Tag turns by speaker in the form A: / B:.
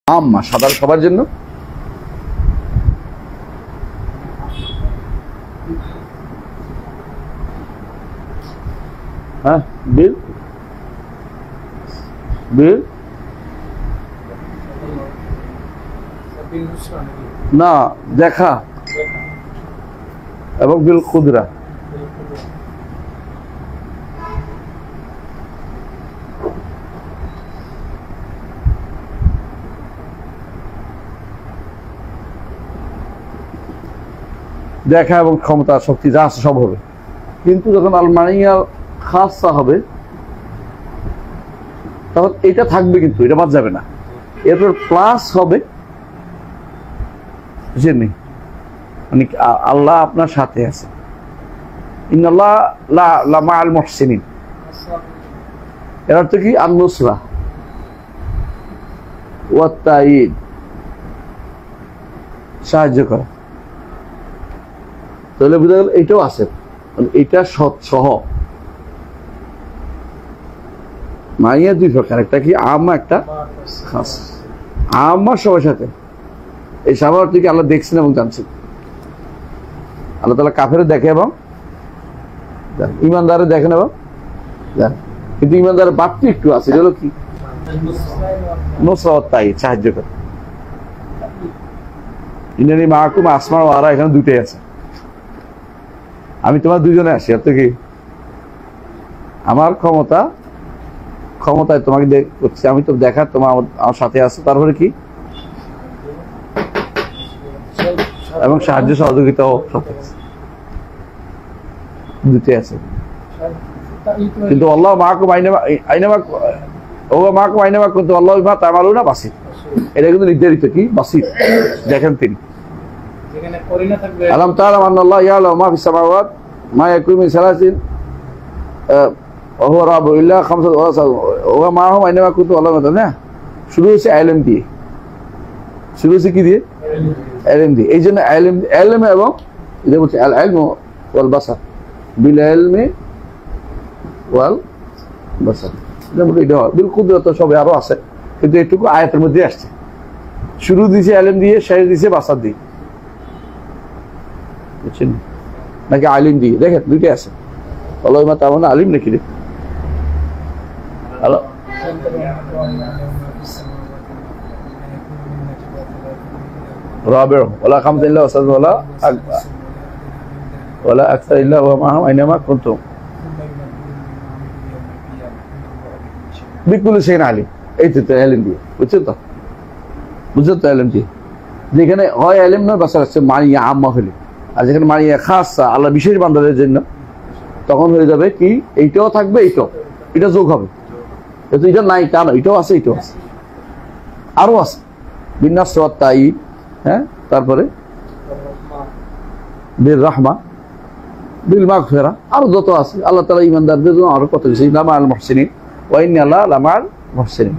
A: আম্মা সাধারণ সবার জন্য। হ্যাঁ, বিল বিল না দেখা এবং বিল কুদরা। দেখা এবং ক্ষমতা শক্তি যা আছে সব হবে, কিন্তু যখন আলমানিয়া খাসা হবে তখন এটা থাকবে, কিন্তু এটা বাদ যাবে না। এরপর প্লাস হবে, বুঝেননি, মানে আল্লাহ আপনার সাথে আছে। ইন্নাল্লাহ লা মাআল মুহসিনিন, এর অর্থ কি? আন-নুসরা ওয়া তাঈদ, সাহায্য করা। তাহলে বুঝা গেল এটাও আছে, এটা সহ মাইয়া দুই প্রকার, একটা কি আম্মা, একটা খাস। আম্মা সবার সাথে, এই সবার থেকে আল্লাহ দেখছেন এবং জানছেন। আল্লাহ তাআলা কাফের দেখে এবং ইমানদারে দেখেন এবং জানেন, কিন্তু ইমানদারের বাড়তি একটু আছে, এটা হলো কি? নুসরা ওয়া তাঈদ, সাহায্য করে। ইন্নানি মাআকুম আসমা ওয়া আরা, এখানে দুটোই আছে। আমি তোমার দুজনে আসি, অর্থ কি? আমার ক্ষমতায় তোমাকে করছি, আমি তো দেখার, তোমার আমার সাথে আছো। তারপরে কি? এবং সাহায্য সহযোগিতাও সব দুটোই আছে। কিন্তু আল্লাহ মাআকুম আইনামা কুনতুম আল্লাহু বিমা তা'মালুনা বাসীর, এটা কিন্তু নির্ধারিত কি? বাসীর, দেখেন তিনি। আলাম তা'লাম আন্নাল্লাহা ইয়ালামু মা ফিস সামাওয়াতি মা ইয়াকুনু মিন সালাসিন ওয়া হুয়া রাব্বু ইল্লা খামসাত ওয়া মাহুম আইনামা কুনতুম আল্লাহু বিমা, না শুরু হচ্ছে ইলম দিয়ে, শুরু হচ্ছে কি দিয়ে? ইলম দিয়ে। এই জন্য ইলম এবং এটা বলছে আল ইলমু ওয়াল বাসার, বিল ইলমি ওয়াল বাসার, এটা বলে এটা বিল কুদরত সবে আরো আছে, কিন্তু এটুকু আয়াতের মধ্যে আসছে। শুরু দিয়েছে ইলম দিয়ে, শেষ দিয়েছে বাসার দিয়ে, বুঝছেন নাকি আলিম দিয়ে? দেখেন দুইটাই আছে। আল্লাহ মা তাআলা আলিম নাকি রে? আল্লাহ রাবিউ ওয়ালা খামসা ইল্লা ওয়াসাদ ওয়ালা আকসার ইল্লা ওয়া মাহুম আইনামা কুনতুম বিকুল শাইইন আলিম। এই তো ইলম দিয়ে, বুঝছেন তো? বুঝছেন তো ইলম দিয়ে যেখানে হয় ইলম নয় বাসার আছে মানিয়া আম্মা হলে, আর যেখানে মানিয়া খাসা আল্লাহ বিশেষ বান্দাদের জন্য, তখন হয়ে যাবে কি? এইটাও থাকবে, এটা যোগ হবে। কিন্তু এটা নাই তা নয়, এটাও আছে, এটাও আছে, আরো আছে। বিন্নাসর ওয়াত তাঈদ, হ্যাঁ, তারপরে বিল রাহমা, বিল মাগফিরা, আরো যত আছে। আল্লাহ তাআলা ইমানদারদের জন্য আরো কত কিছু, লা মাআল মুহসিনিন ওয়া ইন্নাল্লাহা লা মাআল মুহসিনিন।